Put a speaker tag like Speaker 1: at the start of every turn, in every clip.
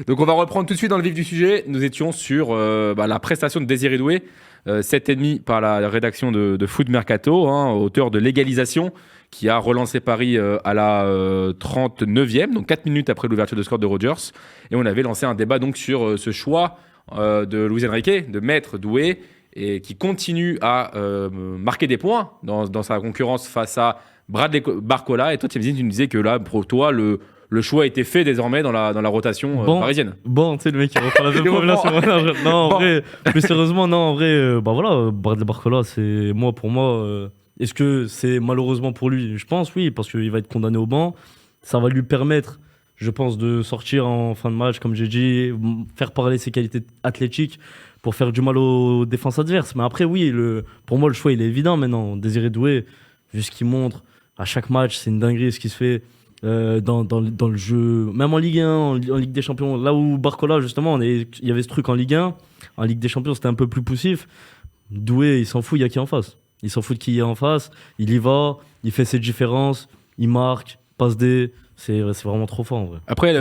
Speaker 1: Donc on va reprendre tout de suite dans le vif du sujet. Nous étions sur la prestation de Désiré Doué, 7,5 par la rédaction de Foot Mercato, auteur de l'égalisation, qui a relancé Paris à la 39e, donc 4 minutes après l'ouverture de score de Rodgers. Et on avait lancé un débat donc sur ce choix de Luis Enrique, de mettre Doué, et qui continue à marquer des points dans sa concurrence face à Bradley Barcola. Et toi, tu me disais que là, pour toi, le choix a été fait désormais dans la rotation parisienne.
Speaker 2: Bon, tu sais, le mec, il reprend la même formulation. Non, en vrai, plus sérieusement, non, en vrai, Bradley Barcola, c'est pour moi. Est-ce que c'est malheureusement pour lui? Je pense, oui, parce qu'il va être condamné au banc. Ça va lui permettre, je pense, de sortir en fin de match, comme j'ai dit, faire parler ses qualités athlétiques pour faire du mal aux défenses adverses. Mais après, oui, pour moi, le choix, il est évident maintenant. Désiré Doué, vu ce qu'il montre, à chaque match, c'est une dinguerie ce qui se fait. Dans le jeu, même en Ligue 1, en Ligue des Champions, là où Barcola, justement, il y avait ce truc en Ligue 1, en Ligue des Champions, c'était un peu plus poussif. Doué, il s'en fout, il y a qui en face. Il s'en fout de qui est en face, il y va, il fait ses différences, il marque, passe des. C'est vraiment trop fort en vrai.
Speaker 1: Après,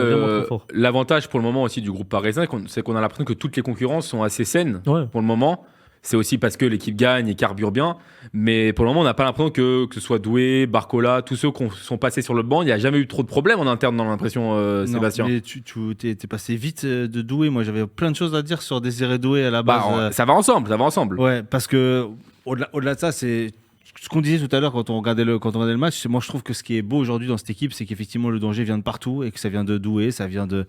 Speaker 1: l'avantage pour le moment aussi du groupe parisien, c'est qu'on a l'impression que toutes les concurrences sont assez saines pour le moment. C'est aussi parce que l'équipe gagne et carbure bien. Mais pour le moment, on n'a pas l'impression que ce soit Doué, Barcola, tous ceux qui sont passés sur le banc, il n'y a jamais eu trop de problèmes en interne dans l'impression, Sébastien.
Speaker 3: Mais tu t'es passé vite de Doué. Moi, j'avais plein de choses à dire sur Désiré Doué à la base.
Speaker 1: Ça va ensemble.
Speaker 3: Ouais, parce que au-delà de ça, c'est ce qu'on disait tout à l'heure quand on regardait le match. Moi, je trouve que ce qui est beau aujourd'hui dans cette équipe, c'est qu'effectivement le danger vient de partout et que ça vient de Doué, ça vient de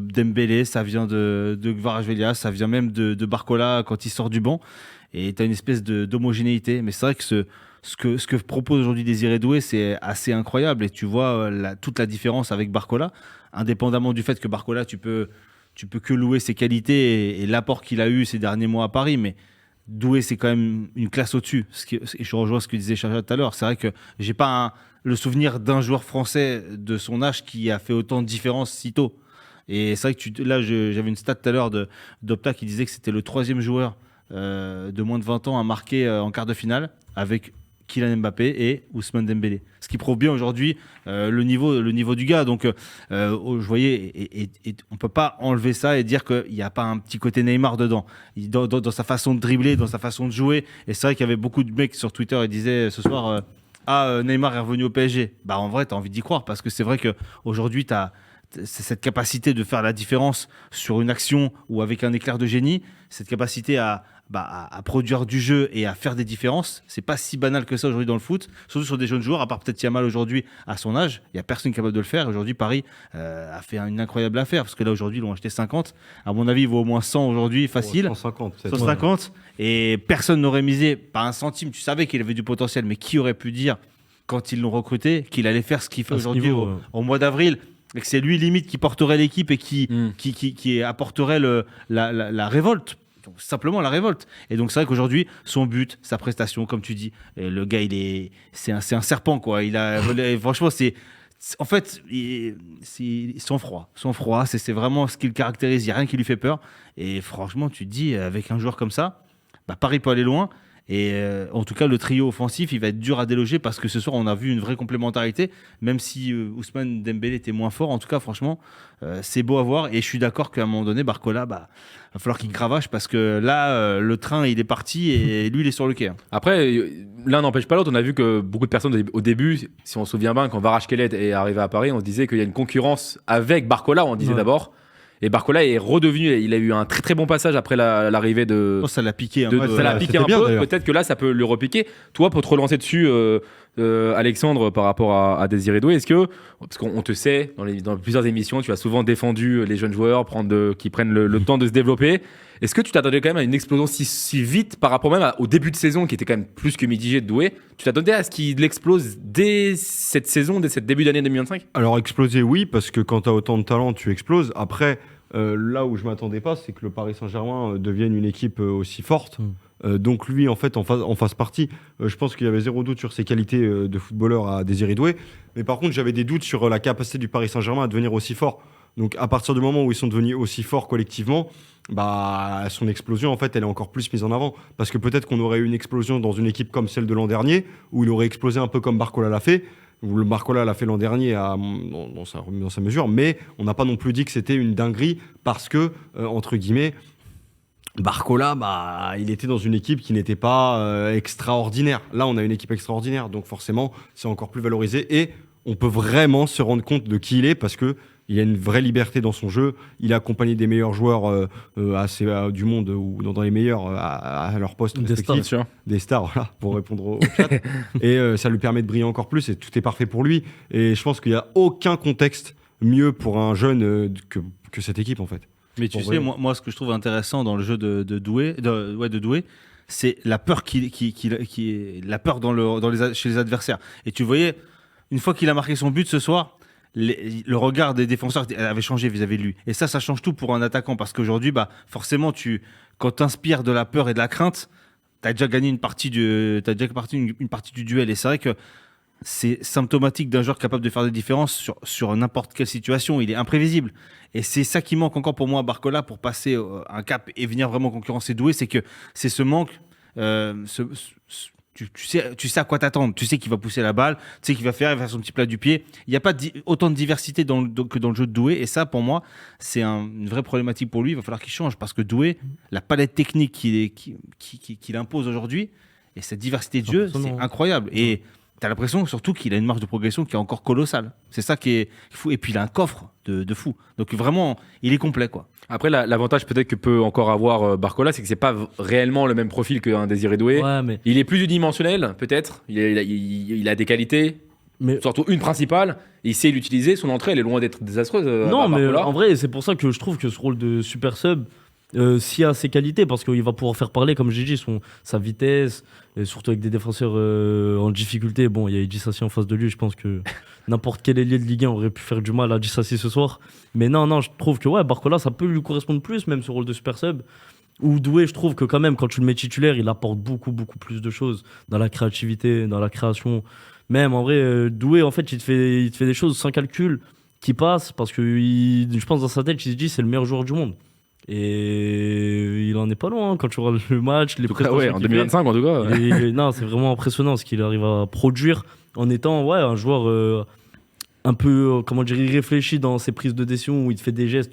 Speaker 3: Dembélé, ça vient de Kvaratskhelia, ça vient même de Barcola quand il sort du banc. Et tu as une espèce d'homogénéité. Mais c'est vrai que ce que propose aujourd'hui Désiré Doué, c'est assez incroyable. Et tu vois toute la différence avec Barcola, indépendamment du fait que Barcola, tu peux que louer ses qualités et l'apport qu'il a eu ces derniers mois à Paris. Mais Doué, c'est quand même une classe au-dessus. Et je rejoins ce que disait Chacha tout à l'heure. C'est vrai que j'ai pas le souvenir d'un joueur français de son âge qui a fait autant de différence si tôt. Et c'est vrai que j'avais une stat tout à l'heure d'Opta qui disait que c'était le 3e joueur de moins de 20 ans à marquer en quart de finale avec Kylian Mbappé et Ousmane Dembélé. Ce qui prouve bien aujourd'hui le niveau du gars. Donc, je voyais, et on ne peut pas enlever ça et dire qu'il n'y a pas un petit côté Neymar dedans. Dans sa façon de dribbler, dans sa façon de jouer. Et c'est vrai qu'il y avait beaucoup de mecs sur Twitter qui disaient ce soir Neymar est revenu au PSG. Bah, en vrai, tu as envie d'y croire parce que c'est vrai qu'aujourd'hui, tu as cette capacité de faire la différence sur une action ou avec un éclair de génie, cette capacité à produire du jeu et à faire des différences, c'est pas si banal que ça aujourd'hui dans le foot, surtout sur des jeunes joueurs, à part peut-être Yamal aujourd'hui à son âge, il n'y a personne capable de le faire. Aujourd'hui, Paris a fait une incroyable affaire, parce que là aujourd'hui, ils l'ont acheté 50. À mon avis, il vaut au moins 100 aujourd'hui, facile. 150. Et personne n'aurait misé, pas un centime. Tu savais qu'il avait du potentiel, mais qui aurait pu dire, quand ils l'ont recruté, qu'il allait faire ce qu'il fait aujourd'hui au mois d'avril, et que c'est lui limite qui porterait l'équipe et qui apporterait la révolte. Donc, simplement la révolte. Et donc c'est vrai qu'aujourd'hui, son but, sa prestation, comme tu dis, le gars, c'est un serpent, quoi. Franchement, en fait, son froid, c'est vraiment ce qui le caractérise. Il n'y a rien qui lui fait peur. Et franchement, tu te dis, avec un joueur comme ça, Paris peut aller loin. Et en tout cas, le trio offensif, il va être dur à déloger parce que ce soir, on a vu une vraie complémentarité, même si Ousmane Dembélé était moins fort. En tout cas, franchement, c'est beau à voir. Et je suis d'accord qu'à un moment donné, Barcola, va falloir qu'il cravache parce que là, le train, il est parti et lui, il est sur le quai.
Speaker 1: Après, l'un n'empêche pas l'autre. On a vu que beaucoup de personnes, au début, si on se souvient bien, quand Kvaratskhelia est arrivé à Paris, on se disait qu'il y a une concurrence avec Barcola, on disait d'abord. Et Barcola est redevenu, il a eu un très très bon passage après l'arrivée de.
Speaker 3: Ça l'a piqué.
Speaker 1: Ça l'a piqué un peu. Peut-être que là, ça peut le repiquer. Toi, pour te relancer dessus, Alexandre, par rapport à Désiré Doué, parce qu'on te sait, dans plusieurs émissions, tu as souvent défendu les jeunes joueurs qui prennent le temps de se développer. Est-ce que tu t'attendais quand même à une explosion si vite par rapport même au début de saison qui était quand même plus que mitigé de Doué? Tu t'attendais à ce qu'il explose dès cette saison, dès ce début d'année 2025?
Speaker 4: Alors exploser, oui, parce que quand tu as autant de talent, tu exploses. Après, là où je ne m'attendais pas, c'est que le Paris Saint-Germain devienne une équipe aussi forte. Donc lui, en fait, en fasse partie. Je pense qu'il y avait zéro doute sur ses qualités de footballeur à Désiré Doué. Mais par contre, j'avais des doutes sur la capacité du Paris Saint-Germain à devenir aussi fort. Donc à partir du moment où ils sont devenus aussi forts collectivement, son explosion, en fait, elle est encore plus mise en avant. Parce que peut-être qu'on aurait eu une explosion dans une équipe comme celle de l'an dernier, où il aurait explosé un peu comme Barcola l'a fait. Le Barcola l'a fait l'an dernier dans sa mesure, mais on n'a pas non plus dit que c'était une dinguerie parce que, entre guillemets, Barcola, il était dans une équipe qui n'était pas extraordinaire. Là, on a une équipe extraordinaire, donc forcément, c'est encore plus valorisé et on peut vraiment se rendre compte de qui il est parce que il a une vraie liberté dans son jeu. Il a accompagné des meilleurs joueurs du monde ou dans les meilleurs à leur poste respectif. Des stars, voilà, pour répondre au chat. Et ça lui permet de briller encore plus et tout est parfait pour lui. Et je pense qu'il n'y a aucun contexte mieux pour un jeune que cette équipe en fait.
Speaker 3: Mais tu sais, moi, ce que je trouve intéressant dans le jeu de Doué, c'est la peur la peur chez les adversaires. Et tu voyais, une fois qu'il a marqué son but ce soir, le regard des défenseurs avait changé vis-à-vis de lui. Et ça change tout pour un attaquant parce qu'aujourd'hui, forcément, quand tu inspires de la peur et de la crainte, tu as déjà gagné une partie du duel. Et c'est vrai que c'est symptomatique d'un joueur capable de faire des différences sur n'importe quelle situation. Il est imprévisible. Et c'est ça qui manque encore pour moi à Barcola pour passer un cap et venir vraiment concurrencer Doué. C'est que c'est ce manque. Tu sais à quoi t'attendre. Tu sais qu'il va pousser la balle, tu sais qu'il va faire son petit plat du pied. Il n'y a pas autant de diversité que dans le jeu de Doué. Et ça, pour moi, c'est une vraie problématique pour lui. Il va falloir qu'il change parce que Doué, la palette technique qu'il impose aujourd'hui et cette diversité de jeu, c'est incroyable. Et tu as l'impression surtout qu'il a une marge de progression qui est encore colossale. C'est ça qui est fou. Et puis il a un coffre de fou. Donc vraiment, il est complet, quoi.
Speaker 1: Après, l'avantage peut-être que peut encore avoir Barcola, c'est que c'est pas réellement le même profil qu'un Désiré Doué.
Speaker 2: Ouais, mais...
Speaker 1: Il est plus unidimensionnel, peut-être. Il a des qualités, mais... surtout une principale. Il sait l'utiliser. Son entrée, elle est loin d'être désastreuse.
Speaker 2: Non, mais en vrai, c'est pour ça que je trouve que ce rôle de super sub, s'il a ses qualités, parce qu'il va pouvoir faire parler, comme j'ai dit, sa vitesse, et surtout avec des défenseurs en difficulté. Bon, il y a Edji Sassi en face de lui, je pense que n'importe quel ailier de Ligue 1 aurait pu faire du mal à Edji Sassi ce soir. Mais non, je trouve que Barcola, ça peut lui correspondre plus, même ce rôle de super sub. Ou Doué, je trouve que quand même, quand tu le mets titulaire, il apporte beaucoup, beaucoup plus de choses dans la créativité, dans la création. Même en vrai, Doué, en fait, il te fait des choses sans calcul qui passent, parce que je pense dans sa tête, il se dit c'est le meilleur joueur du monde. Et il en est pas loin quand tu regardes le match, les prestations.
Speaker 1: En 2025 en tout cas.
Speaker 2: Non, c'est vraiment impressionnant ce qu'il arrive à produire en étant un joueur un peu irréfléchi dans ses prises de décision où il te fait des gestes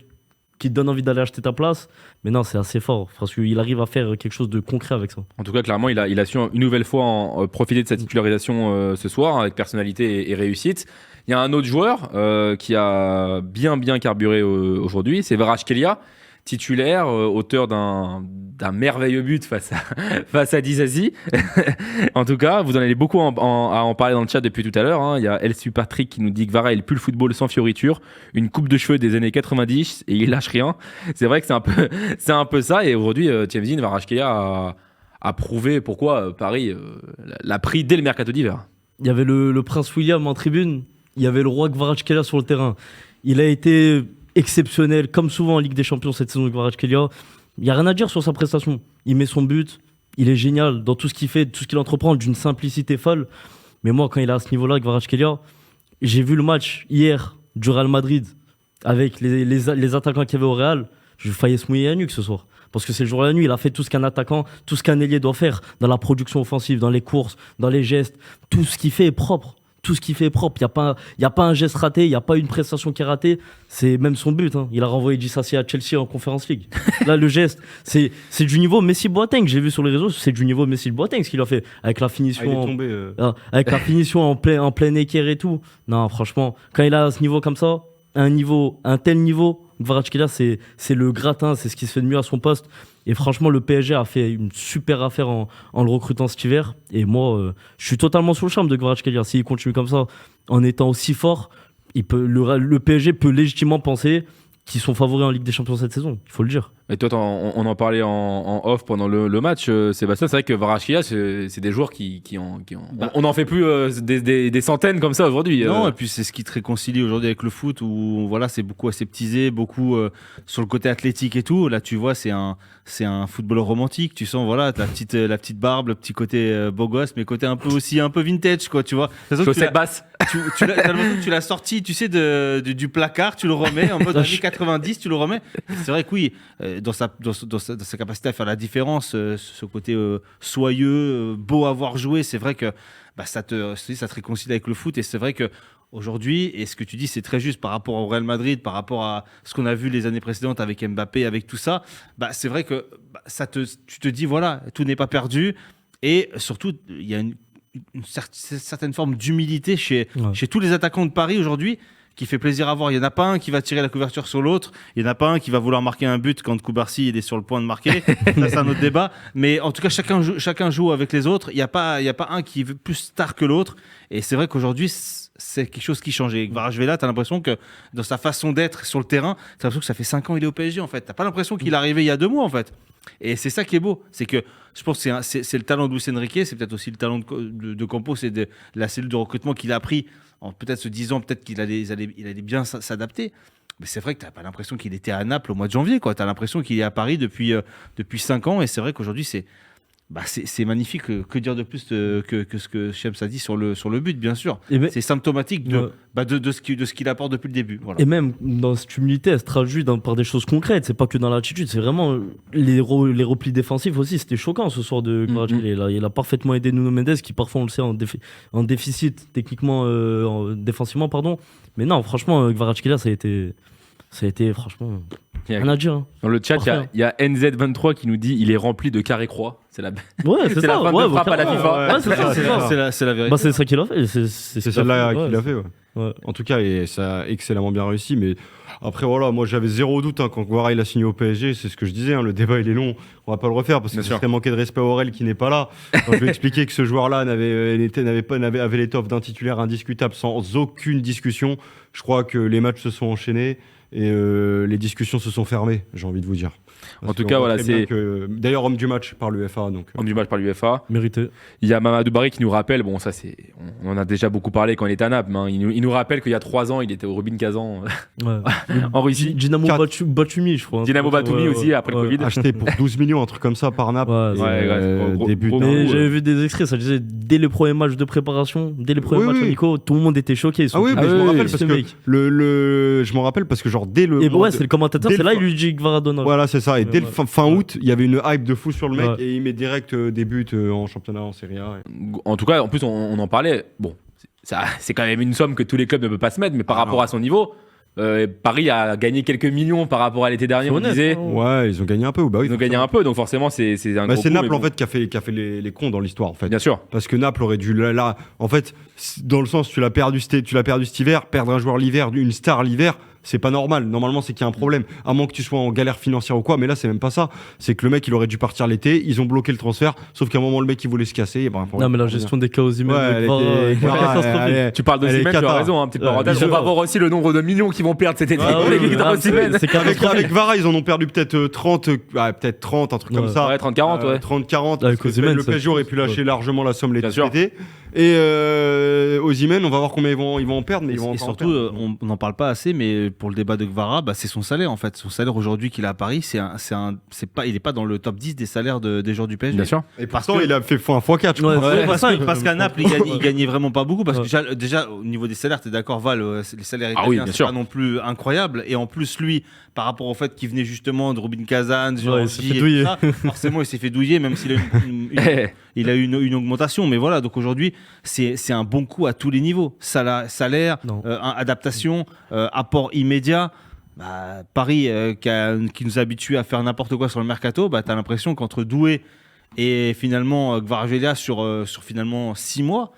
Speaker 2: qui te donnent envie d'aller acheter ta place. Mais non, c'est assez fort parce qu'il arrive à faire quelque chose de concret avec ça.
Speaker 1: En tout cas, clairement, il a su une nouvelle fois profiter de sa titularisation ce soir avec personnalité et réussite. Il y a un autre joueur qui a bien carburé aujourd'hui, c'est Kvaratskhelia, titulaire, auteur d'un merveilleux but face à Disasi. En tout cas, vous en avez beaucoup à en parler dans le chat depuis tout à l'heure. Hein. Il y a Elsu Patrick qui nous dit que Vara, il pue le football sans fioriture, une coupe de cheveux des années 90 et il lâche rien. C'est vrai que c'est un peu ça. Et aujourd'hui, Tiemzine Kvaratskhelia a prouvé pourquoi Paris l'a pris dès le mercato d'hiver.
Speaker 2: Il y avait le prince William en tribune, il y avait le roi Kvaratskhelia sur le terrain. Il a été exceptionnel, comme souvent en Ligue des Champions cette saison de Kvaratskhelia. Il n'y a rien à dire sur sa prestation. Il met son but, il est génial dans tout ce qu'il fait, tout ce qu'il entreprend, d'une simplicité folle. Mais moi, quand il est à ce niveau-là, Kvaratskhelia, j'ai vu le match hier du Real Madrid avec les attaquants qu'il y avait au Real. Je faillis se mouiller la nuque ce soir. Parce que c'est le jour et la nuit, il a fait tout ce qu'un attaquant, tout ce qu'un ailier doit faire dans la production offensive, dans les courses, dans les gestes. Tout ce qu'il fait est propre. Tout ce qu'il fait est propre. Il n'y a pas un geste raté, il n'y a pas une prestation qui est ratée. C'est même son but. Hein. Il a renvoyé Disasi à Chelsea en Conference League. Là, le geste, c'est du niveau Messi Boateng. J'ai vu sur les réseaux, c'est du niveau Messi Boateng ce qu'il a fait. Avec la finition,
Speaker 4: il est tombé,
Speaker 2: avec la finition en plein équerre et tout. Non, franchement, quand il a ce niveau comme ça, un tel niveau, Kvaratskhelia, c'est le gratin, c'est ce qui se fait de mieux à son poste. Et franchement, le PSG a fait une super affaire en le recrutant cet hiver. Et moi, je suis totalement sous le charme de Kvaratskhelia. S'il continue comme ça, en étant aussi fort, le PSG peut légitimement penser qu'ils sont favoris en Ligue des Champions cette saison. Il faut le dire.
Speaker 1: Et toi, on en parlait en off pendant le match, Sébastien. C'est vrai que Kvaratskhelia, c'est des joueurs qui ont... on n'en fait plus des centaines comme ça aujourd'hui.
Speaker 3: Non, et puis c'est ce qui te réconcilie aujourd'hui avec le foot où voilà, c'est beaucoup aseptisé, beaucoup sur le côté athlétique et tout. Là, tu vois, c'est un footballeur romantique. Tu sens voilà, la petite barbe, le petit côté beau gosse, mais côté un peu vintage, quoi. Tu vois.
Speaker 1: Chaussette basse.
Speaker 3: Tu l'as sorti, tu sais, du placard, tu le remets en mode années 90, tu le remets. C'est vrai que oui. dans sa capacité à faire la différence, ce côté soyeux, beau à voir jouer, c'est vrai que ça te réconcilie avec le foot. Et c'est vrai que aujourd'hui, et ce que tu dis, c'est très juste par rapport au Real Madrid, par rapport à ce qu'on a vu les années précédentes avec Mbappé, avec tout ça. C'est vrai que tu te dis, voilà, tout n'est pas perdu. Et surtout, il y a une certaine forme d'humilité chez tous les attaquants de Paris aujourd'hui, qui fait plaisir à voir. Il n'y en a pas un qui va tirer la couverture sur l'autre. Il n'y en a pas un qui va vouloir marquer un but quand Koubarsi il est sur le point de marquer. Ça, c'est un autre débat. Mais en tout cas, chacun joue avec les autres. Il n'y a pas un qui est plus star que l'autre. Et c'est vrai qu'aujourd'hui, c'est quelque chose qui change. Et Kvaratskhelia, tu as l'impression que dans sa façon d'être sur le terrain, tu as l'impression que ça fait 5 ans qu'il est au PSG, en fait. Tu n'as pas l'impression qu'il est arrivé il y a 2 mois, en fait. Et c'est ça qui est beau. C'est que je pense que c'est le talent de Luis Enrique, c'est peut-être aussi le talent de Campos et de la cellule de recrutement qu'il a pris en peut-être se disant peut-être qu'il allait bien s'adapter. Mais c'est vrai que tu n'as pas l'impression qu'il était à Naples au mois de janvier. Tu as l'impression qu'il est à Paris depuis 5 ans. Et c'est vrai qu'aujourd'hui, c'est magnifique. Que dire de plus que ce que Shams a dit sur le but, bien sûr. C'est symptomatique de ce qu'il apporte depuis le début. Voilà.
Speaker 2: Et même dans cette humilité, elle se traduit par des choses concrètes. C'est pas que dans l'attitude, c'est vraiment les replis défensifs aussi. C'était choquant ce soir de Kvaratskhelia. Il a parfaitement aidé Nuno Mendes, qui parfois, on le sait, en déficit techniquement, défensivement, pardon. Mais non, franchement, Kvaratskhelia, ça a été franchement rien à dire.
Speaker 1: Dans le chat, il y a NZ23 qui nous dit il est rempli de carré-croix. C'est la
Speaker 2: fin de frappe à la
Speaker 1: FIFA.
Speaker 3: C'est la vérité.
Speaker 2: C'est ça qu'il a fait.
Speaker 4: C'est celle-là qu'il a fait. Ouais. En tout cas, et ça a excellemment bien réussi. Mais après, voilà, moi j'avais zéro doute quand Guara il a signé au PSG. C'est ce que je disais. Le débat il est long. On va pas le refaire parce que ce serait manquer de respect à Aurel qui n'est pas là. Quand je vais expliquer que ce joueur-là avait l'étoffe d'un titulaire indiscutable sans aucune discussion. Je crois que les matchs se sont enchaînés et les discussions se sont fermées. J'ai envie de vous dire.
Speaker 1: En tout cas, voilà, c'est.
Speaker 4: D'ailleurs, homme du match par l'UEFA.
Speaker 1: Homme du match par l'UEFA.
Speaker 2: Mérité.
Speaker 1: Il y a Mamadou Barry qui nous rappelle, bon, ça c'est. On en a déjà beaucoup parlé quand il était à Naples. Hein. Il nous rappelle qu'il y a 3 ans, il était au Rubin Kazan en Russie.
Speaker 2: Dynamo Batumi, je crois.
Speaker 1: Dynamo Batumi aussi, après le Covid.
Speaker 4: Acheté pour 12 millions, un truc comme ça par Naples.
Speaker 1: Début.
Speaker 2: Mais j'avais vu des extraits, ça disait dès les premiers matchs de préparation, dès les premiers matchs amicaux, tout le monde était choqué.
Speaker 4: Ah oui, mais je me rappelle parce que je m'en rappelle parce que genre dès le.
Speaker 2: Et ouais, c'est le commentateur, c'est là il lui dit Kvaradona.
Speaker 4: Voilà, c'est ça. Et dès le fin août, il y avait une hype de fou sur le mec et il met direct des buts en championnat, en Serie A.
Speaker 1: En tout cas, en plus, on en parlait. Bon, c'est quand même une somme que tous les clubs ne peuvent pas se mettre, mais par rapport à son niveau. Paris a gagné quelques millions par rapport à l'été dernier, on disait.
Speaker 4: Ouais, ils ont gagné un peu.
Speaker 1: Ils ont gagné un peu, donc forcément c'est un gros coup.
Speaker 4: C'est Naples en fait qui a fait les cons dans l'histoire en fait.
Speaker 1: Bien sûr.
Speaker 4: Parce que Naples aurait dû là, en fait, dans le sens tu l'as perdu cet hiver, perdre un joueur l'hiver, une star l'hiver. C'est pas normal. Normalement, c'est qu'il y a un problème. À moins que tu sois en galère financière ou quoi. Mais là, c'est même pas ça. C'est que le mec, il aurait dû partir l'été. Ils ont bloqué le transfert. Sauf qu'à un moment, le mec, il voulait se casser.
Speaker 2: Non, mais la gestion des cas aux emails.
Speaker 1: Tu parles d'Osimhen, tu as raison. Petite parenthèse. On va voir aussi le nombre de millions qu'ils vont perdre cet été.
Speaker 4: Avec Vara, ils en ont perdu peut-être 30, un truc comme ça.
Speaker 1: Ouais, 30-40, ouais.
Speaker 4: 30-40. Le PSG aurait pu lâcher largement la somme l'été. Et Osimhen, on va voir combien ils vont en perdre. Mais ils vont
Speaker 3: surtout, on n'en parle pas assez, mais pour le débat de Kvara, c'est son salaire en fait. Son salaire aujourd'hui qu'il a à Paris, il n'est pas dans le top 10 des salaires des joueurs du PSG.
Speaker 1: Bien sûr.
Speaker 4: Et pourtant, il a fait x4, je crois.
Speaker 3: Parce qu'à Naples, il gagnait vraiment pas beaucoup. Parce que déjà, au niveau des salaires, tu es d'accord, Val, les salaires italiens, c'est pas non plus incroyable. Et en plus, lui, par rapport au fait qu'il venait justement de Rubin Kazan, forcément, il s'est fait douiller, même s'il a eu une augmentation. Mais voilà, donc aujourd'hui, c'est un bon coup à tous les niveaux. Salaire, adaptation, apport immédiat. Paris, qui nous a habitués à faire n'importe quoi sur le mercato, tu as l'impression qu'entre Doué et finalement Kvaratskhelia sur finalement 6 mois,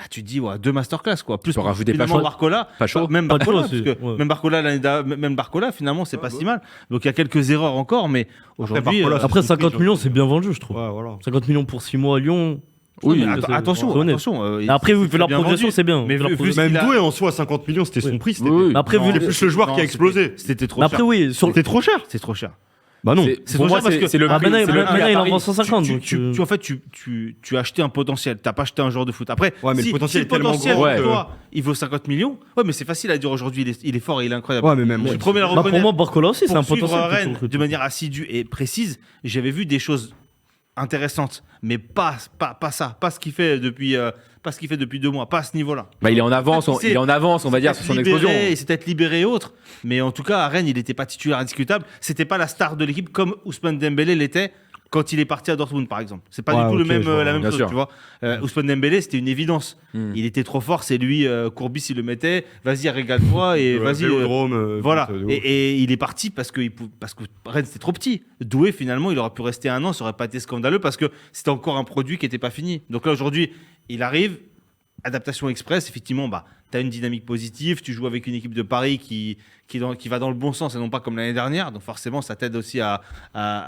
Speaker 3: tu te dis 2 masterclass quoi. Plus
Speaker 1: rajouter
Speaker 3: Barcola, même Barcola finalement c'est pas si mal. Donc il y a quelques erreurs encore, mais aujourd'hui
Speaker 2: après 50 millions c'est bien vendu je trouve. 50 millions pour 6 mois à Lyon.
Speaker 3: Oui, mais attention.
Speaker 2: Après, vu la progression, c'est bien.
Speaker 4: Mais même Doué en soi, 50 millions, c'était son prix.
Speaker 2: Après,
Speaker 4: vu plus le joueur qui a explosé.
Speaker 3: C'était trop cher.
Speaker 2: Après, oui.
Speaker 4: C'était trop cher.
Speaker 3: C'est trop cher.
Speaker 4: Bah non.
Speaker 3: C'est trop cher parce que
Speaker 1: c'est le prix.
Speaker 2: Maintenant, il en vend 150.
Speaker 3: En fait, tu as acheté un potentiel. T'as pas acheté un joueur de foot. Après,
Speaker 4: mais le potentiel est tellement
Speaker 3: gros. Il vaut 50 millions. Ouais, mais c'est facile à dire aujourd'hui. Il est fort et il est incroyable.
Speaker 4: Ouais, mais même.
Speaker 3: Je suis le premier à reconnaître.
Speaker 2: Pour moi, Barcola aussi, c'est un potentiel.
Speaker 3: Rennes de manière assidue et précise. J'avais vu des choses intéressante, mais pas ça, pas ce qu'il fait depuis 2 mois, pas à ce niveau-là.
Speaker 1: Bah, il est en avance, on va dire, sur son explosion.
Speaker 3: Il s'est peut-être libéré et autres, mais en tout cas, à Rennes, il n'était pas titulaire indiscutable. C'était pas la star de l'équipe comme Ousmane Dembélé l'était quand il est parti à Dortmund, par exemple. C'est pas du tout la même chose,
Speaker 1: sûr.
Speaker 3: tu vois. Ousmane Dembélé, c'était une évidence. Il était trop fort, c'est lui, Courbis, il le mettait. Vas-y, régale-toi et vas-y. Voilà. Et il est parti parce que Rennes, c'était trop petit. Doué, finalement, il aurait pu rester 1 an, ça aurait pas été scandaleux parce que c'était encore un produit qui n'était pas fini. Donc là, aujourd'hui, il arrive. Adaptation express, effectivement, tu as une dynamique positive, tu joues avec une équipe de Paris qui va dans le bon sens et non pas comme l'année dernière, donc forcément ça t'aide aussi à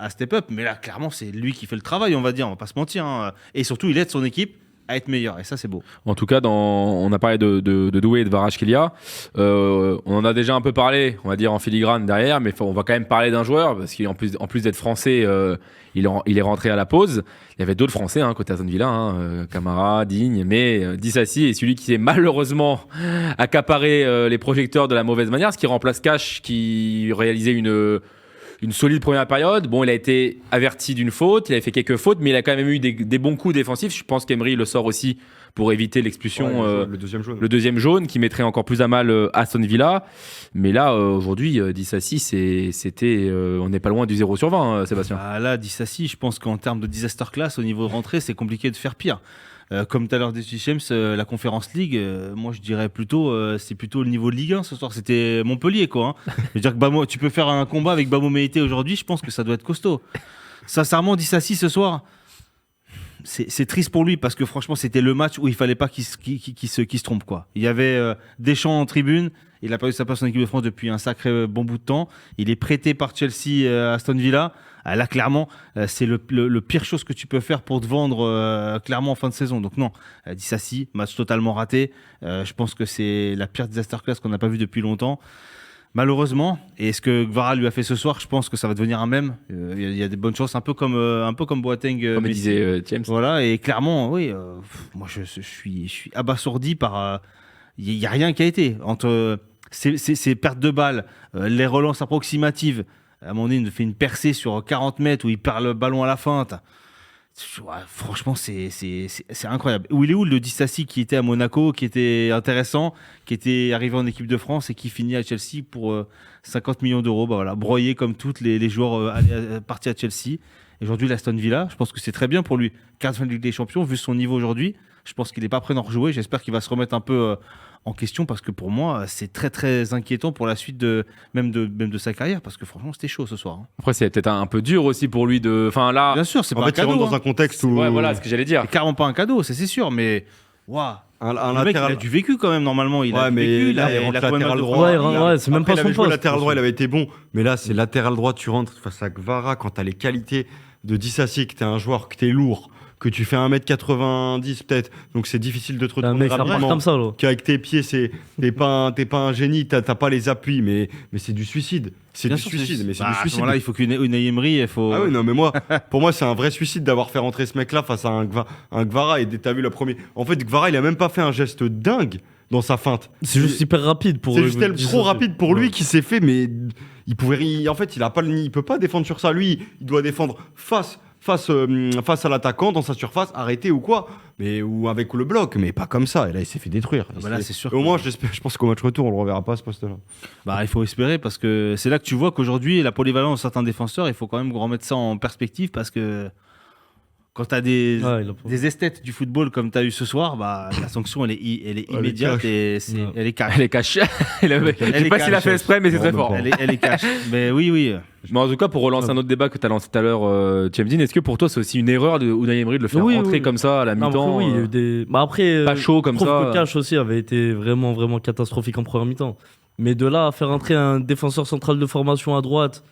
Speaker 3: step up, mais là clairement c'est lui qui fait le travail, on va dire, on va pas se mentir, hein. Et surtout il aide son équipe à être meilleur, et ça c'est beau.
Speaker 1: En tout cas, on a parlé de Doué et de Kvaratskhelia. On en a déjà un peu parlé, on va dire en filigrane derrière, mais on va quand même parler d'un joueur parce qu'en plus d'être français, il est rentré à la pause. Il y avait d'autres Français côté Aston Villa, Camara, Digne, mais Disasi est celui qui s'est malheureusement accaparé les projecteurs de la mauvaise manière, ce qui remplace Cash qui réalisait une solide première période. Bon, il a été averti d'une faute, il avait fait quelques fautes, mais il a quand même eu des bons coups défensifs. Je pense qu'Emery le sort aussi pour éviter l'expulsion, le deuxième jaune, qui mettrait encore plus à mal Aston Villa. Mais là, aujourd'hui, Disasi, on n'est pas loin du 0 sur 20, Sébastien.
Speaker 3: Là, Disasi, je pense qu'en termes de disaster class, au niveau de rentrée, c'est compliqué de faire pire. Comme tout à l'heure des James, la Conference League, moi je dirais plutôt, c'est plutôt le niveau de Ligue 1 ce soir. C'était Montpellier, quoi. Je veux dire que tu peux faire un combat avec Bamo Meïté aujourd'hui, je pense que ça doit être costaud. Sincèrement, Disasi ce soir, c'est triste pour lui parce que franchement, c'était le match où il fallait pas qu'il se trompe, quoi. Il y avait Deschamps en tribune. Il n'a pas eu sa place en équipe de France depuis un sacré bon bout de temps. Il est prêté par Chelsea à Aston Villa. Là, clairement, c'est le pire chose que tu peux faire pour te vendre clairement en fin de saison. Donc non, Disasi, match totalement raté. Je pense que c'est la pire disaster class qu'on n'a pas vu depuis longtemps. Malheureusement, et ce que Kvara lui a fait ce soir, je pense que ça va devenir un mème. Il y a des bonnes chances, un peu comme Boateng.
Speaker 1: Comme disait James.
Speaker 3: Voilà, et clairement, oui, moi je suis abasourdi par... Il n'y a rien qui a été. Entre ces pertes de balles, les relances approximatives, à un moment donné, il fait une percée sur 40 mètres où il perd le ballon à la feinte. Ouais, franchement, c'est incroyable. Où il est où le Disasi qui était à Monaco, qui était intéressant, qui était arrivé en équipe de France et qui finit à Chelsea pour 50 millions d'euros. Voilà, broyé comme tous les joueurs partis à Chelsea. Et aujourd'hui, l'Aston Villa, je pense que c'est très bien pour lui. Quart de finale de Ligue des Champions, vu son niveau aujourd'hui, je pense qu'il n'est pas prêt d'en rejouer. J'espère qu'il va se remettre un peu en question parce que pour moi, c'est très très inquiétant pour la suite même de sa carrière parce que franchement, c'était chaud ce soir.
Speaker 1: Après, c'est peut-être un peu dur aussi pour lui de. Enfin là.
Speaker 3: Bien sûr, c'est pas un cadeau.
Speaker 4: En fait, il rentre dans un contexte où.
Speaker 1: Ouais, voilà ce que j'allais dire.
Speaker 3: C'est carrément pas un cadeau, c'est sûr, mais. Waouh. Le mec, il a du vécu quand même normalement. Il a du vécu, il a
Speaker 4: latéral
Speaker 3: droit.
Speaker 2: Ouais, c'est même pas son poste.
Speaker 4: Latéral droit, il avait été bon, mais là, c'est latéral droit. Tu rentres face à Kvara quand t'as les qualités de Disasi, que t'es un joueur, que t'es lourd, que tu fais 1m90 peut-être, donc c'est difficile de te retrouver rapidement.
Speaker 2: Comme ça, là.
Speaker 4: Qu'avec tes pieds, t'es pas un génie, t'as pas les appuis, mais c'est du suicide. C'est du suicide, mais c'est du suicide.
Speaker 3: Là, il faut qu'une Emery, il faut.
Speaker 4: Ah oui, non, mais pour moi, c'est un vrai suicide d'avoir fait rentrer ce mec-là face à un Kvara et t'as vu le premier. En fait, Kvara, il a même pas fait un geste dingue dans sa feinte.
Speaker 2: C'est juste hyper rapide pour.
Speaker 4: C'est juste trop rapide pour lui qui s'est fait, mais en fait, il peut pas défendre sur ça. Lui, il doit défendre face à l'attaquant dans sa surface, arrêté ou quoi, ou avec le bloc, mais pas comme ça. Et là, il s'est fait détruire.
Speaker 3: Là, c'est sûr.
Speaker 4: Au moins, je pense qu'au match retour, on le reverra pas à ce poste-là.
Speaker 3: Il faut espérer parce que c'est là que tu vois qu'aujourd'hui, la polyvalence de certains défenseurs, il faut quand même remettre ça en perspective parce que quand tu as des esthètes du football comme tu as eu ce soir, la sanction elle est immédiate et elle est cash.
Speaker 1: Elle est cash. Je sais pas s'il a fait exprès, mais c'est très fort.
Speaker 3: Elle est cash. Mais oui.
Speaker 1: Mais en tout cas, pour relancer un autre débat que tu as lancé tout à l'heure, Chamdine, est-ce que pour toi, c'est aussi une erreur de Unai Emery de le faire rentrer comme ça à la mi-temps
Speaker 2: Oui, il y a eu des... après,
Speaker 1: pas chaud comme ça.
Speaker 2: Je trouve que Cash aussi avait été vraiment, vraiment catastrophique en première mi-temps. Mais de là à faire entrer un défenseur central de formation à droite,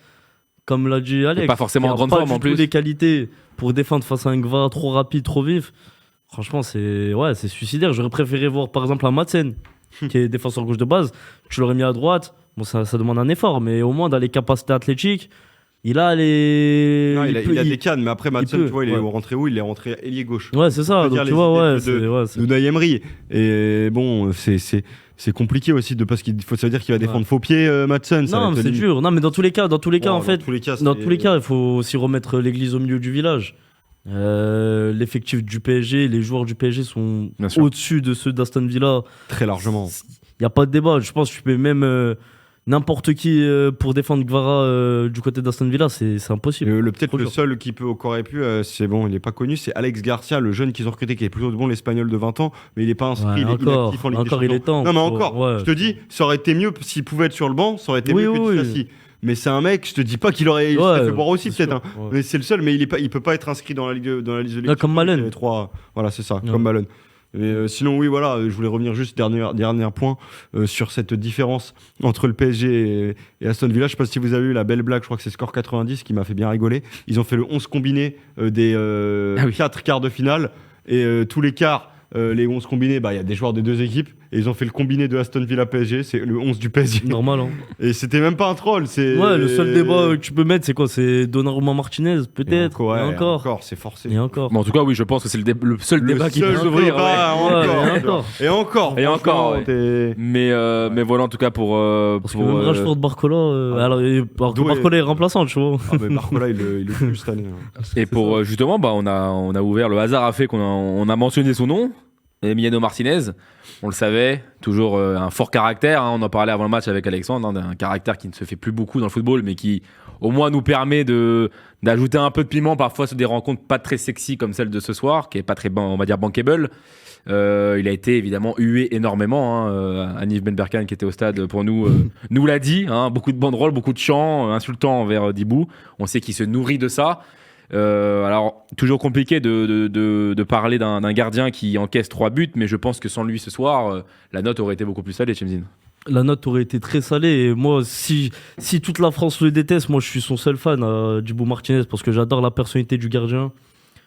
Speaker 2: comme l'a dit Alex,
Speaker 1: pas forcément en grande forme en plus.
Speaker 2: Des qualités pour défendre face à un Kvara trop rapide, trop vif. Franchement, c'est suicidaire. J'aurais préféré voir par exemple un Madsen, qui est défenseur gauche de base. Tu l'aurais mis à droite. Bon, ça demande un effort, mais au moins dans les capacités athlétiques, il a les.
Speaker 4: Non, il a des cannes, mais après Madsen, tu vois, il est rentré où ? Il est rentré ailier gauche.
Speaker 2: Ouais, c'est ça. Donc tu vois, c'est
Speaker 4: Unai Emery. Et bon, c'est compliqué aussi parce qu'il faut se dire qu'il va défendre faux pied Madsen.
Speaker 2: Non, mais c'est dur. Non, mais dans tous les cas, en fait,
Speaker 4: dans tous les cas, il
Speaker 2: faut aussi remettre l'église au milieu du village. L'effectif du PSG, les joueurs du PSG sont
Speaker 1: Bien sûr.
Speaker 2: au-dessus de ceux d'Aston Villa.
Speaker 4: Très largement.
Speaker 2: Il n'y a pas de débat. Je pense que tu peux même n'importe qui pour défendre Guevara du côté d'Aston Villa, c'est impossible.
Speaker 4: Peut-être
Speaker 2: Trop
Speaker 4: le
Speaker 2: dur.
Speaker 4: seul qui aurait pu, c'est bon, il n'est pas connu, c'est Alex Garcia, le jeune qu'ils ont recruté, qui est plutôt bon, l'Espagnol de 20 ans, mais il n'est pas inscrit,
Speaker 2: Ouais,
Speaker 4: il est
Speaker 2: encore,
Speaker 4: inactif en Ligue des
Speaker 2: encore, il est
Speaker 4: Champions.
Speaker 2: temps.
Speaker 4: Non, mais encore,
Speaker 2: Ouais.
Speaker 4: je te dis, ça aurait été mieux s'il pouvait être sur le banc, ça aurait été
Speaker 2: Oui,
Speaker 4: mieux que
Speaker 2: oui,
Speaker 4: Disasi. Mais c'est un mec, je te dis pas qu'il aurait il
Speaker 2: Ouais,
Speaker 4: s'est fait boire aussi
Speaker 2: c'est
Speaker 4: peut-être,
Speaker 2: sûr,
Speaker 4: hein.
Speaker 2: ouais.
Speaker 4: Mais c'est le seul, mais il peut pas être inscrit dans la liste de Ligue.
Speaker 2: Ouais, comme Malen.
Speaker 4: Il y avait trois, voilà, c'est ça,
Speaker 2: Ouais.
Speaker 4: comme Malen. Mais sinon, oui, voilà, je voulais revenir juste dernier point sur cette différence entre le PSG et Aston Villa. Je sais pas si vous avez eu la belle blague, je crois que c'est score 90 qui m'a fait bien rigoler. Ils ont fait le 11 combiné des 4 quarts de finale et tous les quarts, les 11 combinés, il y a des joueurs des deux équipes et ils ont fait le combiné de Aston Villa PSG, c'est le 11 du PSG.
Speaker 2: Normal. Hein.
Speaker 4: Et c'était même pas un troll.
Speaker 2: Ouais, le seul débat que tu peux mettre, c'est quoi? C'est Donnarumma Martinez, peut-être.
Speaker 4: Ouais,
Speaker 2: Et encore.
Speaker 4: c'est forcé.
Speaker 2: Et encore.
Speaker 1: Mais en tout cas, oui, je pense que c'est le seul
Speaker 4: Le
Speaker 1: débat qui
Speaker 4: seul
Speaker 1: peut s'ouvrir.
Speaker 4: débat,
Speaker 1: ouais.
Speaker 2: Ouais,
Speaker 4: encore.
Speaker 2: et encore.
Speaker 4: Et encore.
Speaker 1: Et encore,
Speaker 4: franchement, t'es-
Speaker 1: Mais voilà, en tout cas, pour.
Speaker 2: Parce que
Speaker 1: pour,
Speaker 2: même Rashford, Barcola, alors que
Speaker 4: Doué.
Speaker 2: Barcola est remplaçant, tu vois.
Speaker 4: Ah, mais Barcola, il le tue cette année. Hein.
Speaker 1: Et pour justement, on a ouvert, le hasard a fait on a mentionné son nom, Emiliano Martinez. On le savait, toujours un fort caractère. Hein, on en parlait avant le match avec Alexandre, hein, d'un caractère qui ne se fait plus beaucoup dans le football, mais qui au moins nous permet d'ajouter un peu de piment parfois sur des rencontres pas très sexy comme celle de ce soir, qui est pas très, on va dire, bankable. Il a été évidemment hué énormément. Hein, Hanif Ben Berkane, qui était au stade pour nous, nous l'a dit. Hein, beaucoup de banderoles, beaucoup de chants insultants envers Dibou. On sait qu'il se nourrit de ça. Alors, toujours compliqué de parler d'un gardien qui encaisse 3 buts, mais je pense que sans lui ce soir, la note aurait été beaucoup plus salée, Chemzine.
Speaker 2: La note aurait été très salée. Et moi, si toute la France le déteste, moi je suis son seul fan, Djibou Martinez, parce que j'adore la personnalité du gardien.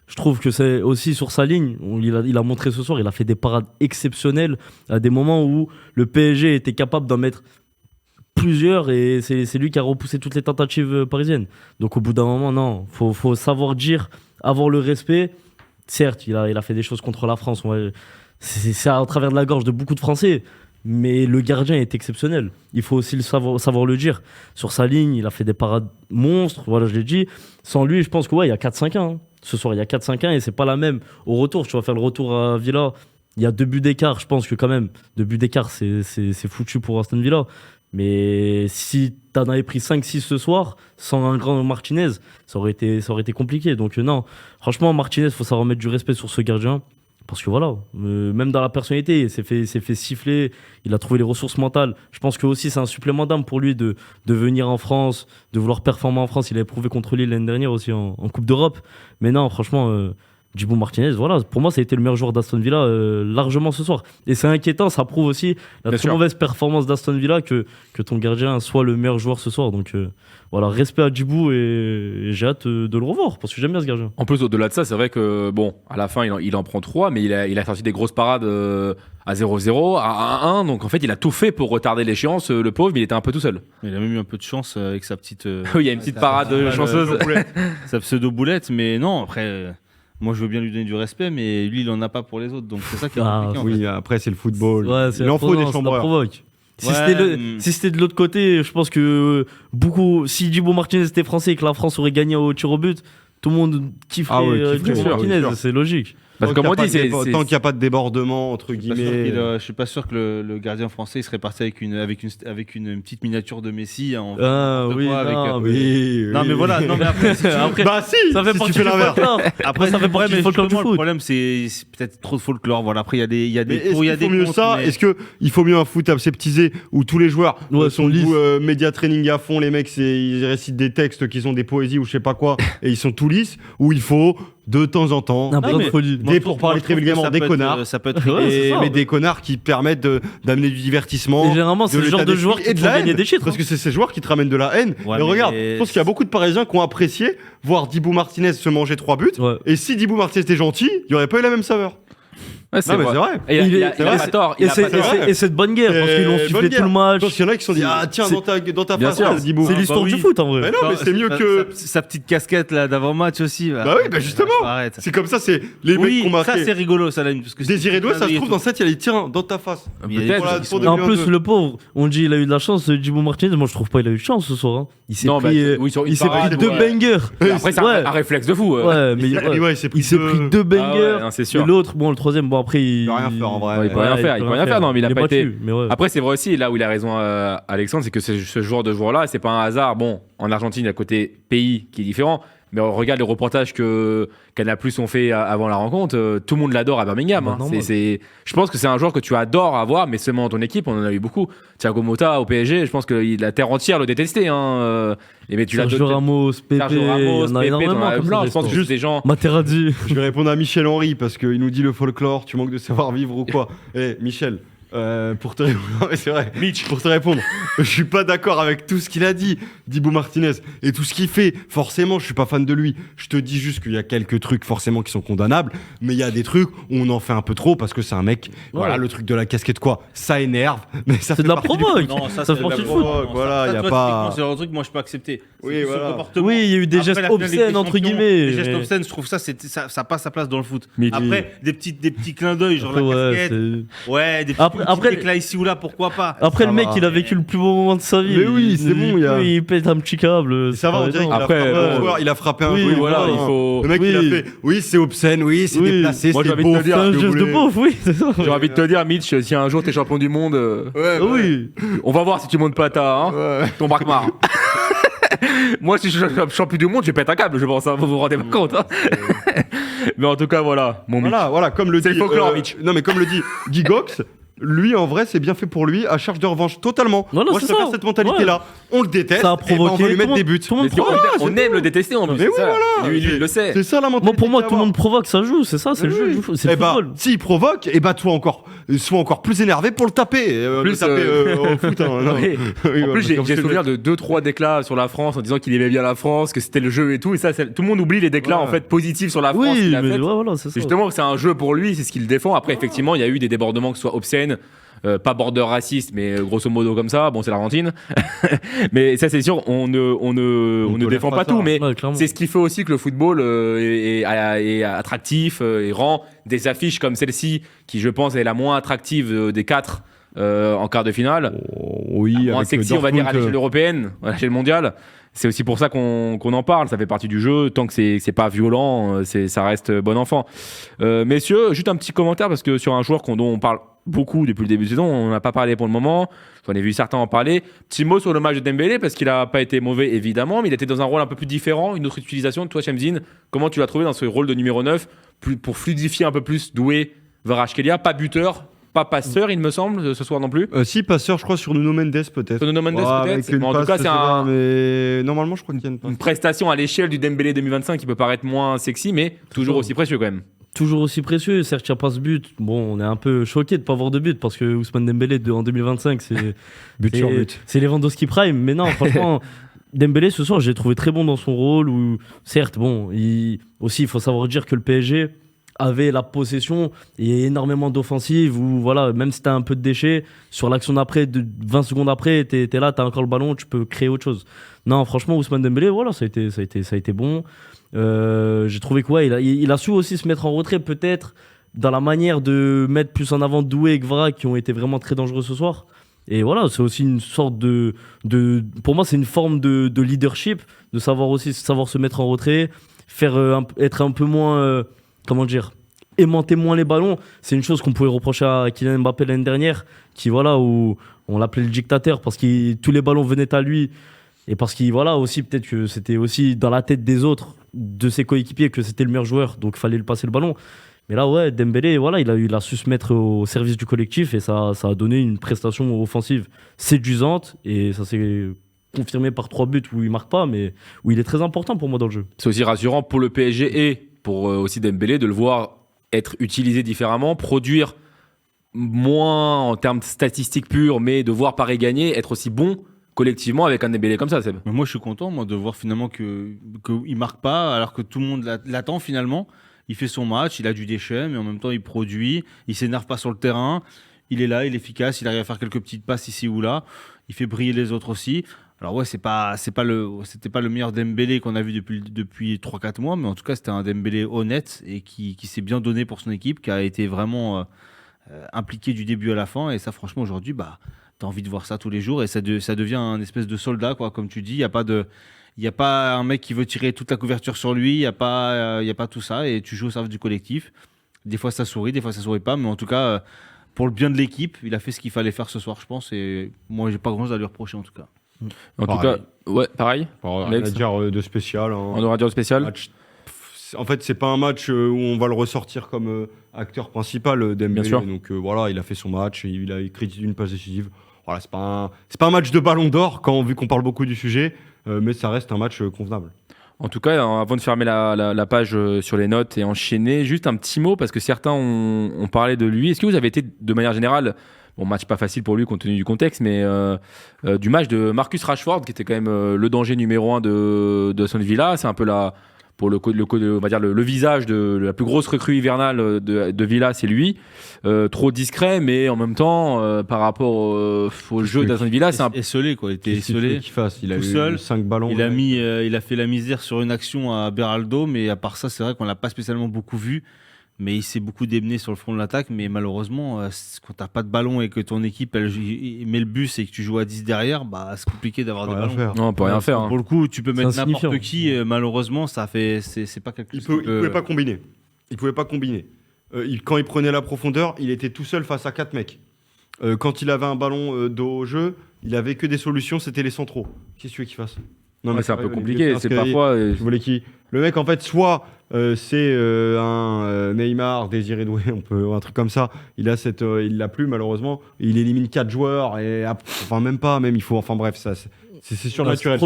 Speaker 2: Je trouve que c'est aussi sur sa ligne. Il a montré ce soir, il a fait des parades exceptionnelles à des moments où le PSG était capable d'en mettre plusieurs et c'est lui qui a repoussé toutes les tentatives parisiennes. Donc au bout d'un moment, non, faut savoir dire, avoir le respect. Certes, il a fait des choses contre la France. C'est à travers de la gorge de beaucoup de Français. Mais le gardien est exceptionnel. Il faut aussi savoir le dire. Sur sa ligne, il a fait des parades monstres. Voilà, je l'ai dit. Sans lui, je pense que il y a 4-5-1. Hein. Ce soir, il y a 4-5-1 et c'est pas la même. Au retour, tu vas faire le retour à Villa. Il y a 2 buts d'écart. Je pense que quand même, 2 buts d'écart, c'est foutu pour Aston Villa. Mais si t'en avais pris 5-6 ce soir, sans un grand Martinez, ça aurait été compliqué. Donc non, franchement, Martinez, faut savoir mettre du respect sur ce gardien. Parce que voilà, même dans la personnalité, il s'est fait siffler, il a trouvé les ressources mentales. Je pense que aussi c'est un supplément d'âme pour lui de venir en France, de vouloir performer en France. Il avait prouvé contre Lille l'année dernière aussi en Coupe d'Europe. Mais non, franchement, Djibou Martinez, voilà, pour moi, ça a été le meilleur joueur d'Aston Villa largement ce soir. Et c'est inquiétant, ça prouve aussi la
Speaker 1: Bien
Speaker 2: très
Speaker 1: sûr.
Speaker 2: mauvaise performance d'Aston Villa que ton gardien soit le meilleur joueur ce soir. Donc voilà, respect à Djibou et j'ai hâte de le revoir parce que j'aime bien ce gardien.
Speaker 1: En plus, au-delà de ça, c'est vrai que, à la fin, il en prend 3, mais il a sorti des grosses parades à 0-0, à 1-1. Donc, en fait, il a tout fait pour retarder l'échéance, le pauvre, mais il était un peu tout seul.
Speaker 3: Il a même eu un peu de chance avec sa petite.
Speaker 1: Oui, il y a une petite parade chanceuse.
Speaker 3: Sa pseudo-boulette, mais non, après. Moi, je veux bien lui donner du respect, mais lui, il en a pas pour les autres. Donc, c'est ça qui est compliqué. en fait.
Speaker 4: Oui, après, c'est le football.
Speaker 2: Ouais,
Speaker 4: il en faut des
Speaker 2: ça
Speaker 4: chambreurs.
Speaker 2: provoque.
Speaker 3: Ouais,
Speaker 2: Si c'était de l'autre côté, je pense que si Djibou Martinez était français et que la France aurait gagné au tir au but, tout le monde kifferait,
Speaker 4: Ah ouais, kifferait,
Speaker 2: Djibou
Speaker 4: sûr,
Speaker 2: Martinez,
Speaker 4: sûr.
Speaker 2: c'est logique.
Speaker 1: Parce que, comme on dit, c'est.
Speaker 4: Tant qu'il n'y a pas de débordement, entre
Speaker 3: Je suis pas sûr
Speaker 4: guillemets.
Speaker 3: je suis pas sûr que le gardien français il serait parti avec une petite miniature de Messi. En
Speaker 2: Ah
Speaker 3: n'importe
Speaker 2: oui,
Speaker 3: quoi,
Speaker 2: non,
Speaker 3: avec,
Speaker 4: Oui,
Speaker 3: non,
Speaker 4: oui.
Speaker 3: mais voilà. Non, mais après, si tu veux-
Speaker 2: Après,
Speaker 4: Bah si,
Speaker 2: ça fait
Speaker 4: si
Speaker 2: partie
Speaker 4: tu
Speaker 2: du
Speaker 4: fais l'inverse.
Speaker 2: folklore.
Speaker 3: Après,
Speaker 2: ça fait partie
Speaker 3: mais
Speaker 2: du folklore du
Speaker 3: justement,
Speaker 2: foot.
Speaker 3: le problème, c'est peut-être trop de folklore. Voilà. Après, il y a des
Speaker 4: Mais est-ce
Speaker 3: pour, il y a
Speaker 4: qu'il
Speaker 3: des
Speaker 4: faut mieux
Speaker 3: contre,
Speaker 4: ça
Speaker 3: mais-
Speaker 4: Est-ce qu'il faut mieux un foot aseptisé où tous les joueurs
Speaker 2: Ouais,
Speaker 4: sont
Speaker 2: sont lisses.
Speaker 4: média training à fond, les mecs ils récitent des textes qui sont des poésies ou je sais pas quoi et ils sont tout lisses, ou il faut de temps en temps
Speaker 2: Un peu de
Speaker 3: mais-
Speaker 2: folie.
Speaker 3: Moi,
Speaker 4: des
Speaker 3: je trouve-
Speaker 4: pour parler
Speaker 3: moi, je trouve
Speaker 4: très vulgairement
Speaker 3: que ça
Speaker 4: des
Speaker 3: peut être,
Speaker 4: connards.
Speaker 3: ça peut être
Speaker 2: Ouais, c'est ça,
Speaker 4: mais
Speaker 2: ouais.
Speaker 4: des connards qui permettent d'amener du divertissement.
Speaker 2: Et généralement, c'est
Speaker 4: de
Speaker 2: le genre
Speaker 4: l'état
Speaker 2: de joueurs
Speaker 4: d'esprit
Speaker 2: qui
Speaker 4: et
Speaker 2: te
Speaker 4: de
Speaker 2: font
Speaker 4: la
Speaker 2: gagner
Speaker 4: haine.
Speaker 2: des titres.
Speaker 4: Parce que c'est ces joueurs qui te ramènent de la haine.
Speaker 3: Ouais,
Speaker 4: et regarde,
Speaker 3: mais-
Speaker 4: je pense qu'il y a beaucoup de Parisiens qui ont apprécié voir Dibou Martinez se manger 3 buts.
Speaker 2: Ouais.
Speaker 4: Et si Dibou Martinez était gentil, il n'y aurait pas eu la même saveur.
Speaker 1: Ouais, c'est
Speaker 4: Non, mais
Speaker 1: vrai.
Speaker 4: c'est vrai.
Speaker 1: Et il a
Speaker 2: c'est
Speaker 1: pas
Speaker 2: vrai.
Speaker 1: tort.
Speaker 2: Et
Speaker 1: Il a pas tort.
Speaker 2: c'est de bonne guerre parce qu'ils l'ont sifflé tout le match.
Speaker 4: Je pense qu'il y en a qui se sont dit, ah tiens,
Speaker 2: C'est-
Speaker 4: dans ta
Speaker 1: Bien
Speaker 4: face,
Speaker 1: sûr.
Speaker 4: Dibou.
Speaker 2: C'est l'histoire
Speaker 3: bah
Speaker 2: du
Speaker 3: oui.
Speaker 2: foot en
Speaker 4: Mais
Speaker 2: vrai.
Speaker 4: non, mais c'est mieux que.
Speaker 3: Sa petite casquette là d'avant-match aussi.
Speaker 4: Bah oui, bah justement.
Speaker 3: Arrête.
Speaker 4: C'est comme ça, c'est les mecs
Speaker 3: Oui,
Speaker 4: qui ont
Speaker 3: ça c'est
Speaker 4: marqué.
Speaker 3: rigolo, ça là. Parce que
Speaker 4: Désiré Doué, ça se trouve dans cette, il y a les tiens dans ta face.
Speaker 3: Mais il y a des
Speaker 1: Peut-être.
Speaker 3: gens
Speaker 4: Voilà,
Speaker 3: qui sont-
Speaker 4: pour
Speaker 2: En
Speaker 4: 2002.
Speaker 2: plus, le pauvre, on dit il a eu de la chance, Djibo Martinez. Moi, je trouve pas il a eu de chance ce soir. Hein. Il s'est
Speaker 1: Non,
Speaker 2: pris,
Speaker 1: bah, oui, sur une
Speaker 2: il s'est
Speaker 1: parade,
Speaker 2: pris deux
Speaker 1: ouais.
Speaker 2: bangers.
Speaker 1: Après, c'est
Speaker 2: Ouais.
Speaker 1: un réflexe de fou.
Speaker 2: Ouais, mais
Speaker 4: Ah,
Speaker 2: ouais.
Speaker 4: ouais, il s'est pris
Speaker 2: Il s'est pris deux
Speaker 1: Ah ouais,
Speaker 2: bangers.
Speaker 1: non, c'est
Speaker 2: Et
Speaker 1: sûr.
Speaker 2: l'autre, bon, le troisième, bon, après, il
Speaker 4: peut rien faire, en vrai.
Speaker 1: Ouais, il peut rien faire. Il peut rien faire. Non, mais il a pas
Speaker 2: battu,
Speaker 1: été.
Speaker 2: mais ouais.
Speaker 1: Après, c'est vrai aussi, là où il a raison, Alexandre, c'est que ce genre de joueur-là, c'est pas un hasard. Bon, en Argentine, il y a le côté pays qui est différent. Mais on regarde les reportages que Canal+ ont fait avant la rencontre. Tout le monde l'adore à Birmingham.
Speaker 2: Bah,
Speaker 1: hein.
Speaker 2: normal.
Speaker 1: Je pense que c'est un joueur que tu adores avoir, mais seulement dans ton équipe. On en a eu beaucoup. Thiago Motta au PSG, je pense que la terre entière le détestait. Hein. Mais tu l'as
Speaker 2: Sergio Ramos, Pepe,
Speaker 1: Sergio Ramos,
Speaker 2: il y en a
Speaker 1: Pepe,
Speaker 2: énormément.
Speaker 1: t'en as
Speaker 2: comme
Speaker 1: plein.
Speaker 2: ça,
Speaker 1: Je pense que
Speaker 2: juste
Speaker 1: c'est des gens.
Speaker 2: Materazzi.
Speaker 4: Je vais répondre à Michel Henry parce qu'il nous dit le folklore, tu manques de savoir vivre ou quoi. Eh, Michel, pour te répondre, non, mais c'est vrai, pour te répondre, je suis pas d'accord avec tout ce qu'il a dit, Dibou Martinez, et tout ce qu'il fait. Forcément, je suis pas fan de lui. Je te dis juste qu'il y a quelques trucs forcément qui sont condamnables, mais il y a des trucs où on en fait un peu trop parce que c'est un mec. Voilà, le truc de la casquette quoi, ça énerve, mais ça
Speaker 2: C'est
Speaker 4: fait
Speaker 2: de la
Speaker 4: partie du-
Speaker 2: provoque.
Speaker 3: Non, ça
Speaker 2: Ça
Speaker 3: c'est
Speaker 2: fait partie
Speaker 3: de
Speaker 2: du
Speaker 3: la
Speaker 2: foot.
Speaker 3: provoque.
Speaker 4: Voilà,
Speaker 3: Ça,
Speaker 4: y a
Speaker 3: toi,
Speaker 4: pas-
Speaker 3: typiquement, c'est un truc que moi je peux accepter.
Speaker 4: Oui,
Speaker 3: Ce
Speaker 4: voilà.
Speaker 3: comportement.
Speaker 2: Oui, il y a eu des
Speaker 3: Après
Speaker 2: gestes
Speaker 3: la finale Ligue des
Speaker 2: obscènes, entre
Speaker 3: Champions,
Speaker 2: guillemets.
Speaker 3: Les gestes
Speaker 2: mais-
Speaker 3: obscènes, je trouve ça passe sa place dans le foot.
Speaker 1: Mais
Speaker 3: Après, des petits clins d'œil, genre
Speaker 2: Après,
Speaker 3: la
Speaker 2: ouais,
Speaker 3: casquette.
Speaker 2: c'est-
Speaker 3: Ouais, des
Speaker 2: Après-
Speaker 3: petits éclats ici ou là, pourquoi pas.
Speaker 2: Après,
Speaker 4: Ça
Speaker 2: le mec,
Speaker 4: va.
Speaker 2: il a vécu le plus beau moment de sa vie.
Speaker 4: Mais oui, c'est bon, il y a-
Speaker 2: Il pète un petit câble.
Speaker 4: Ça va, on
Speaker 2: c'est
Speaker 4: dirait qu'il
Speaker 2: pas
Speaker 4: a
Speaker 1: Après,
Speaker 4: frappé un
Speaker 1: bon,
Speaker 4: joueur, il a frappé un
Speaker 2: oui,
Speaker 4: joueur.
Speaker 1: voilà,
Speaker 4: Voilà.
Speaker 1: il faut.
Speaker 4: Le mec,
Speaker 2: Oui.
Speaker 4: il a fait, oui, c'est obscène, oui, c'est
Speaker 2: Oui.
Speaker 4: déplacé,
Speaker 1: Moi, j'ai
Speaker 4: c'est
Speaker 1: envie de
Speaker 4: beau.
Speaker 1: te dire,
Speaker 2: C'est un
Speaker 4: que vous
Speaker 2: geste de
Speaker 4: voulez.
Speaker 2: beauf, oui, c'est ça.
Speaker 1: J'ai envie de te dire, Mitch, si un jour t'es champion du monde,
Speaker 4: Ouais,
Speaker 2: Ah oui.
Speaker 1: on va voir si tu montes pas ton braquemar. Moi, si je suis champion du monde, je pète un câble, je pense. Hein, vous vous rendez pas compte. Hein. Mais en tout cas, voilà, mon Mitch.
Speaker 4: Voilà, comme le
Speaker 1: C'est
Speaker 4: dit.
Speaker 1: le folklore, Mitch.
Speaker 4: Non, mais comme le dit Guy Gox, lui, en vrai, c'est bien fait pour lui, à charge de revanche, totalement.
Speaker 2: Voilà,
Speaker 4: Moi, je
Speaker 2: c'est
Speaker 4: préfère
Speaker 2: ça.
Speaker 4: cette mentalité-là. On le déteste,
Speaker 2: Ça a
Speaker 4: et ben, on
Speaker 2: provoqué.
Speaker 4: va lui mettre
Speaker 2: tout le
Speaker 4: des buts.
Speaker 2: monde- Tout le monde
Speaker 1: Mais
Speaker 2: provoque.
Speaker 1: on aime le détester en plus.
Speaker 4: Mais
Speaker 1: c'est
Speaker 4: oui,
Speaker 1: ça.
Speaker 4: voilà.
Speaker 1: Lui, il le sait.
Speaker 4: C'est ça la mentalité.
Speaker 2: Moi, pour moi,
Speaker 4: qu'il
Speaker 2: tout
Speaker 4: y
Speaker 2: le
Speaker 4: a à
Speaker 2: monde provoque, ça joue, c'est ça, c'est le
Speaker 4: Oui.
Speaker 2: jeu du foot, c'est
Speaker 4: Eh
Speaker 2: le
Speaker 4: bah,
Speaker 2: football.
Speaker 4: s'il provoque, et bah, toi sois encore plus énervé pour le taper.
Speaker 1: Plus,
Speaker 4: Au foot. Hein, non.
Speaker 1: Oui.
Speaker 4: Oui,
Speaker 1: En
Speaker 4: voilà,
Speaker 1: plus, j'ai
Speaker 4: comme c'est le-
Speaker 1: souvenir de 2-3 déclats sur la France en disant qu'il aimait bien la France, que c'était le jeu et tout. Et ça, tout le monde oublie les déclats
Speaker 4: Ouais.
Speaker 1: en fait positifs sur la France.
Speaker 2: Oui,
Speaker 1: qu'il a
Speaker 2: mais
Speaker 1: fait.
Speaker 2: ouais, voilà, c'est ça.
Speaker 1: Justement, c'est un jeu pour lui, c'est ce qu'il défend. Après, effectivement, il y a eu des débordements qui soient obscènes, pas border raciste, mais grosso modo comme ça. Bon, c'est l'Argentine. Mais ça, c'est sûr, on ne
Speaker 4: tolère
Speaker 1: défend
Speaker 4: pas
Speaker 1: pas
Speaker 4: ça.
Speaker 1: tout. Mais
Speaker 2: Ouais, clairement.
Speaker 1: c'est ce qui fait aussi que le football est attractif et rend des affiches comme celle-ci, qui, je pense, est la moins attractive des 4 en quart de finale.
Speaker 4: Oui,
Speaker 1: Moins
Speaker 4: avec
Speaker 1: sexy, on va dire, à
Speaker 4: Dortmund,
Speaker 1: l'échelle européenne, à l'échelle mondiale. C'est aussi pour ça qu'on en parle. Ça fait partie du jeu. Tant que c'est pas violent, ça reste bon enfant. Messieurs, juste un petit commentaire parce que sur un joueur dont on parle beaucoup depuis le début de saison, on n'a pas parlé pour le moment. J'en ai vu certains en parler. Petit mot sur le match de Dembélé parce qu'il a pas été mauvais évidemment, mais il était dans un rôle un peu plus différent, une autre utilisation. Toi, Shamsin, comment tu l'as trouvé dans ce rôle de numéro 9 pour fluidifier un peu plus Doué, Kvaratskhelia, pas buteur, pas passeur, il me semble, ce soir non plus.
Speaker 4: Si, passeur, je crois, sur Nuno Mendes, peut-être.
Speaker 1: Sur Nuno Mendes,
Speaker 4: avec
Speaker 1: peut-être.
Speaker 4: une
Speaker 1: Mais en tout
Speaker 4: passe,
Speaker 1: cas,
Speaker 4: je
Speaker 1: c'est
Speaker 4: sais pas,
Speaker 1: un.
Speaker 4: Mais normalement, je crois qu'il y a une passe.
Speaker 1: Une prestation à l'échelle du Dembélé 2025 qui peut paraître moins sexy, mais toujours aussi précieux quand même.
Speaker 2: Toujours aussi précieux. Certes, il n'y a pas ce but. Bon, on est un peu choqué de ne pas avoir de but parce que Ousmane Dembélé en 2025, c'est
Speaker 4: But sur but.
Speaker 2: c'est Lewandowski Prime. Mais non, franchement, Dembélé ce soir, j'ai trouvé très bon dans son rôle. Où, certes, bon, il faut savoir dire que le PSG avait la possession et énormément d'offensives où voilà, même si tu as un peu de déchets, sur l'action d'après, 20 secondes après, tu es là, tu as encore le ballon, tu peux créer autre chose. Non, franchement, Ousmane Dembélé, voilà, ça a été bon. J'ai trouvé quoi, il a su aussi se mettre en retrait peut-être dans la manière de mettre plus en avant Doué et Kvara qui ont été vraiment très dangereux ce soir. Et voilà, c'est aussi une sorte pour moi, c'est une forme de leadership, de savoir se mettre en retrait, être un peu moins, comment dire, aimanter moins les ballons. C'est une chose qu'on pouvait reprocher à Kylian Mbappé l'année dernière, qui voilà, où on l'appelait le dictateur parce que tous les ballons venaient à lui. Et parce qu'il, voilà, aussi, peut-être que c'était aussi dans la tête des autres, de ses coéquipiers, que c'était le meilleur joueur, donc il fallait lui passer le ballon. Mais là, ouais, Dembélé, voilà, il a su se mettre au service du collectif et ça a donné une prestation offensive séduisante et ça s'est confirmé par 3 buts où il marque pas, mais où il est très important pour moi dans le jeu.
Speaker 1: C'est aussi rassurant pour le PSG et pour aussi Dembélé de le voir être utilisé différemment, produire moins en termes statistiques purs, mais de voir Paris gagner, être aussi bon collectivement avec un Dembélé comme ça, Seb.
Speaker 3: Mais moi, je suis content de voir finalement qu'il marque pas alors que tout le monde l'attend finalement. il fait son match, il a du déchet, mais en même temps, il produit, il s'énerve pas sur le terrain, il est là, il est efficace, il arrive à faire quelques petites passes ici ou là, il fait briller les autres aussi. Alors ouais, c'était pas le meilleur Dembélé qu'on a vu depuis 3-4 mois, mais en tout cas, c'était un Dembélé honnête et qui s'est bien donné pour son équipe, qui a été vraiment impliqué du début à la fin. Et ça, franchement, aujourd'hui, bah, t'as envie de voir ça tous les jours et ça devient un espèce de soldat, quoi. Comme tu dis, il y a pas un mec qui veut tirer toute la couverture sur lui, il y a pas tout ça et tu joues au service du collectif. Des fois, ça sourit, des fois, ça sourit pas, mais en tout cas, pour le bien de l'équipe, il a fait ce qu'il fallait faire ce soir, je pense. Et moi, j'ai pas grand-chose à lui reprocher, en tout cas.
Speaker 1: En tout cas, ouais, pareil.
Speaker 4: Rien
Speaker 1: Alex,
Speaker 4: à dire de spécial. Hein.
Speaker 1: on aura dire le spécial.
Speaker 4: En fait, c'est pas un match où on va le ressortir comme acteur principal Dembélé.
Speaker 1: Bien sûr.
Speaker 4: Donc voilà, il a fait son match, il a écrit une passe décisive. Voilà, c'est pas un match de Ballon d'Or vu qu'on parle beaucoup du sujet, mais ça reste un match convenable.
Speaker 1: En tout cas, avant de fermer la page sur les notes et enchaîner, juste un petit mot parce que certains ont parlé de lui. Est-ce que vous avez été de manière générale, bon, match pas facile pour lui compte tenu du contexte, mais du match de Marcus Rashford qui était quand même le danger numéro 1 de Aston Villa. C'est un peu pour on va dire le visage de la plus grosse recrue hivernale de Villa, c'est lui. Trop discret, mais en même temps, par rapport au jeu d'Aston Villa, c'est un peu
Speaker 3: esselé, quoi. Il était esselé.
Speaker 4: Il a
Speaker 3: tout
Speaker 4: eu
Speaker 3: seul.
Speaker 4: 5 ballons.
Speaker 3: Il a fait la misère sur une action à Beraldo, mais à part ça, c'est vrai qu'on l'a pas spécialement beaucoup vu. Mais il s'est beaucoup démené sur le front de l'attaque. Mais malheureusement, quand t'as pas de ballon et que ton équipe elle met le bus et que tu joues à 10 derrière, bah, c'est compliqué d'avoir des ballons.
Speaker 1: Non, on peut rien faire. Hein.
Speaker 3: Pour le coup, tu peux mettre
Speaker 2: insignifiant.
Speaker 3: n'importe qui. Malheureusement, c'est pas quelque chose.
Speaker 4: Il pouvait pas combiner. Quand il prenait la profondeur, il était tout seul face à 4 mecs. Quand il avait un ballon dos au jeu, il avait que des solutions, c'était les centraux. Qu'est-ce que tu veux qu'il fasse? Non,
Speaker 1: Ouais, c'est un peu compliqué. C'est parfois.
Speaker 4: Je voulais le mec, en fait, soit c'est un Neymar, Désiré Doué, un truc comme ça. Il l'a plus malheureusement. Il élimine 4 joueurs et enfin même pas, même il faut. Enfin bref, ça c'est surnaturel.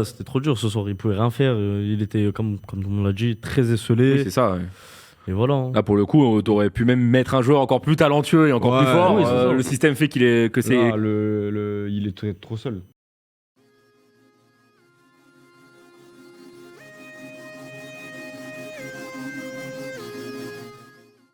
Speaker 2: C'était trop dur ce soir. Il pouvait rien faire. Il était comme on l'a dit très esselé.
Speaker 1: Oui, c'est ça. Ouais.
Speaker 2: Et voilà. Hein.
Speaker 1: Là, pour le coup, t'aurais pu même mettre un joueur encore plus talentueux et encore plus fort.
Speaker 4: Oui,
Speaker 1: le système fait que c'est.
Speaker 4: Là, il est trop seul.